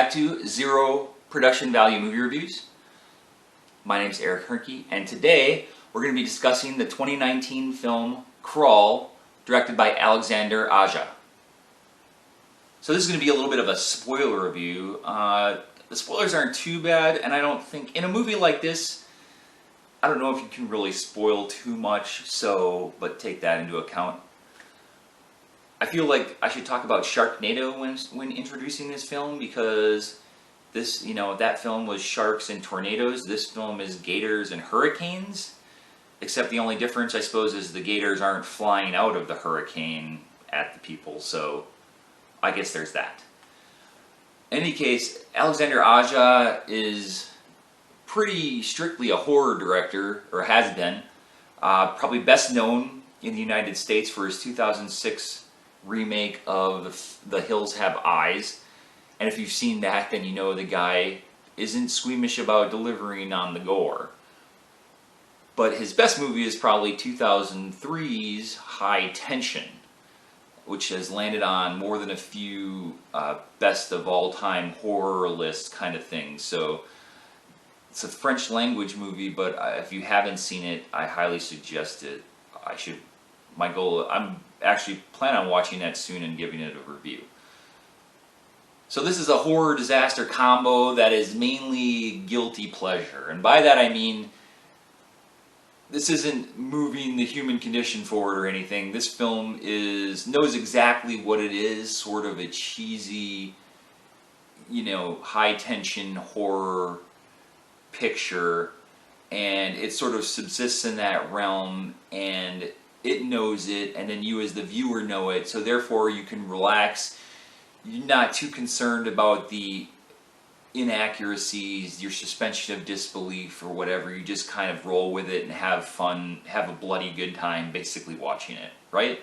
back to Zero Production Value Movie Reviews. My name is Hoernke, and today we're going to be discussing the 2019 film Crawl, directed by Alexandre Aja. So this is going to be a little bit of a spoiler review. The spoilers aren't too bad, and I don't think, in a movie like this, I don't know if you can really spoil too much, but take that into account. I feel like I should talk about Sharknado when introducing this film, because this, that film was sharks and tornadoes. This film is gators and hurricanes, except the only difference, I suppose, is the gators aren't flying out of the hurricane at the people, so I guess there's that. In any case, Alexandre Aja is pretty strictly a horror director, or has been. Probably best known in the United States for his 2006 remake of The Hills Have Eyes. And if you've seen that, then you know the guy isn't squeamish about delivering on the gore. But his best movie is probably 2003's High Tension, which has landed on more than a few best of all time horror list kind of things. So it's a French language movie, but if you haven't seen it, I highly suggest it. I'm actually planning on watching that soon and giving it a review. So this is a horror disaster combo that is mainly guilty pleasure. And by that I mean, this isn't moving the human condition forward or anything. This film knows exactly what it is, sort of a cheesy, high tension horror picture, and it sort of subsists in that realm, and it knows it, and then you as the viewer know it, so therefore you can relax. You're not too concerned about the inaccuracies, your suspension of disbelief or whatever. You just kind of roll with it and have fun, have a bloody good time basically watching it, right?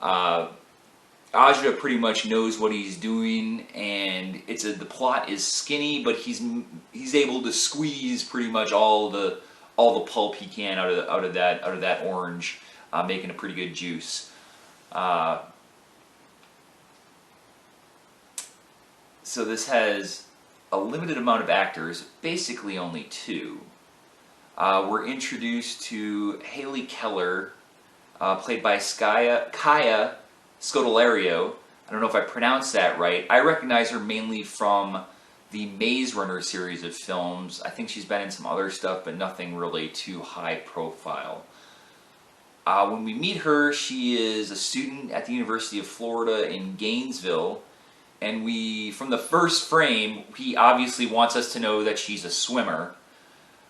Aja pretty much knows what he's doing, and the plot is skinny, but he's able to squeeze pretty much all the pulp he can out of that orange, making a pretty good juice. So this has a limited amount of actors, basically only two. We're introduced to Haley Keller, played by Kaya Scodelario. I don't know if I pronounced that right. I recognize her mainly from the Maze Runner series of films. I think she's been in some other stuff, but nothing really too high profile. When we meet her, she is a student at the University of Florida in Gainesville, and from the first frame, he obviously wants us to know that she's a swimmer.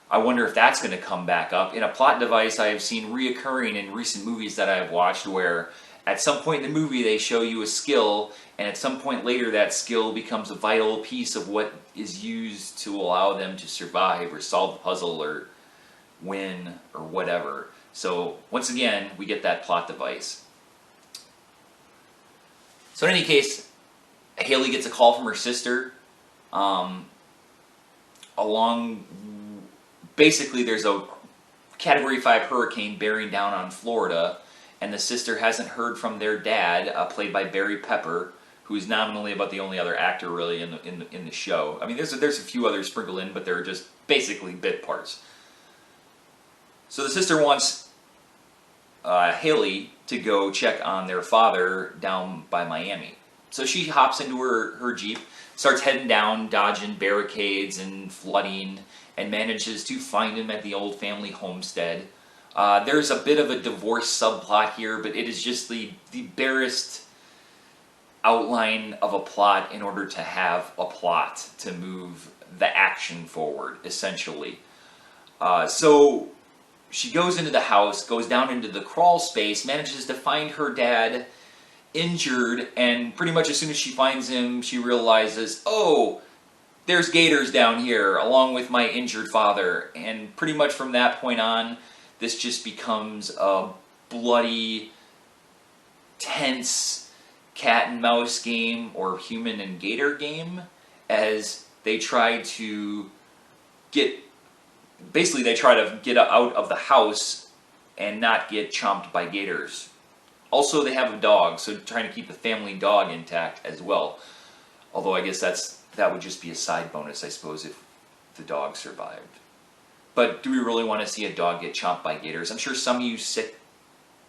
I wonder if that's going to come back up. In a plot device I have seen reoccurring in recent movies that I have watched, where at some point in the movie they show you a skill, and at some point later that skill becomes a vital piece of what is used to allow them to survive or solve the puzzle or win or whatever. So once again, we get that plot device. So in any case, Haley gets a call from her sister. Basically there's a Category 5 hurricane bearing down on Florida, and the sister hasn't heard from their dad, played by Barry Pepper, who's nominally about the only other actor really in the show. I mean, there's a few others sprinkled in, but they're just basically bit parts. So the sister wants Haley to go check on their father down by Miami. So she hops into her Jeep, starts heading down, dodging barricades and flooding, and manages to find him at the old family homestead. There's a bit of a divorce subplot here, but it is just the barest outline of a plot in order to have a plot to move the action forward, essentially. So she goes into the house, goes down into the crawl space, manages to find her dad injured, and pretty much as soon as she finds him, she realizes, oh, there's gators down here along with my injured father. And pretty much from that point on, this just becomes a bloody, tense cat and mouse game, or human and gator game, as they try to get out of the house and not get chomped by gators. Also, they have a dog, so trying to keep the family dog intact as well. Although I guess that's that would just be a side bonus, I suppose, if the dog survived. But do we really want to see a dog get chomped by gators? I'm sure some of you sick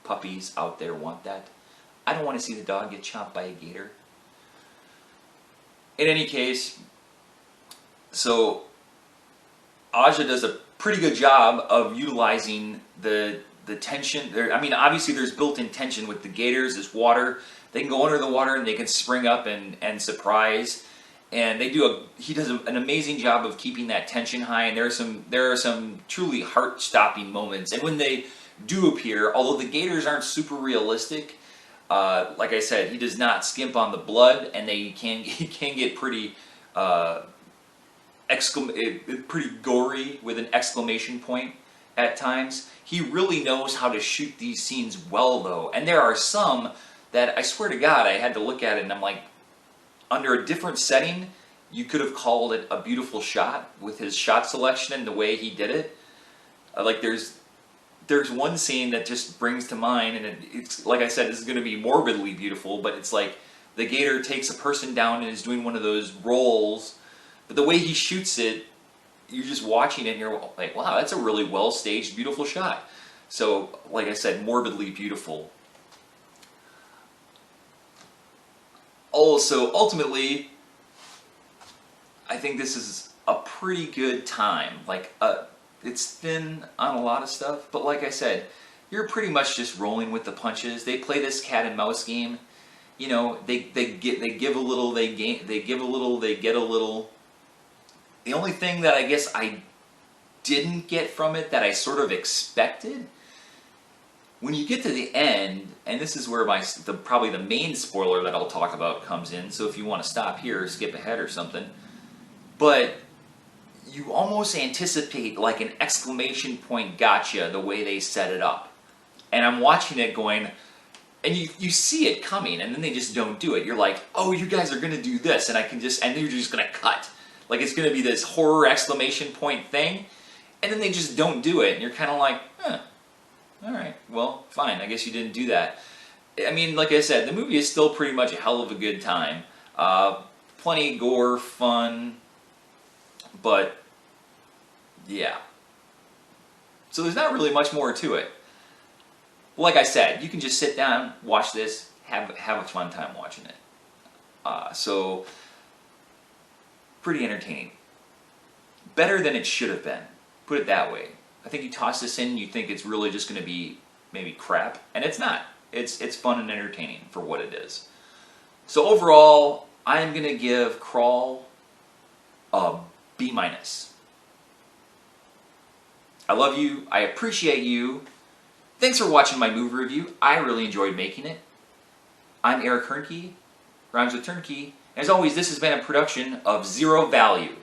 puppies out there want that. I don't want to see the dog get chomped by a gator. In any case, so Aja does a pretty good job of utilizing the tension. I mean, obviously there's built-in tension with the gators. There's water. They can go under the water and they can spring up and surprise. And he does an amazing job of keeping that tension high. And there are some truly heart-stopping moments. And when they do appear, although the gators aren't super realistic, like I said, he does not skimp on the blood, and he can get pretty pretty gory with an exclamation point at times. He really knows how to shoot these scenes well, though. And there are some that I swear to God I had to look at it and I'm like, under a different setting, you could have called it a beautiful shot with his shot selection and the way he did it. Like there's one scene that just brings to mind, and it's like I said, this is going to be morbidly beautiful, but it's like the gator takes a person down and is doing one of those rolls, but the way he shoots it, you're just watching it and you're like, wow, that's a really well staged, beautiful shot. So, like I said, morbidly beautiful. Also, ultimately, I think this is a pretty good time. Like, it's thin on a lot of stuff, but like I said, you're pretty much just rolling with the punches. They play this cat and mouse game. You know, they give a little, they give a little, they get a little. The only thing that I guess I didn't get from it that I sort of expected, when you get to the end, and this is where probably the main spoiler that I'll talk about comes in, so if you want to stop here, skip ahead or something, but you almost anticipate like an exclamation point gotcha the way they set it up. And I'm watching it going, and you see it coming, and then they just don't do it. You're like, oh, you guys are going to do this, and and you're just going to cut. Like it's going to be this horror exclamation point thing, and then they just don't do it, and you're kind of like, alright, well, fine, I guess you didn't do that. I mean, like I said, the movie is still pretty much a hell of a good time. Plenty of gore, fun, but yeah. So there's not really much more to it. Like I said, you can just sit down, watch this, have a fun time watching it. So, pretty entertaining. Better than it should have been, put it that way. I think you toss this in, you think it's really just going to be maybe crap, and it's not. It's fun and entertaining for what it is. So overall, I'm going to give Crawl a B-. I love you. I appreciate you. Thanks for watching my movie review. I really enjoyed making it. I'm Eric Hoernke, rhymes with turnkey. As always, this has been a production of Zero Value.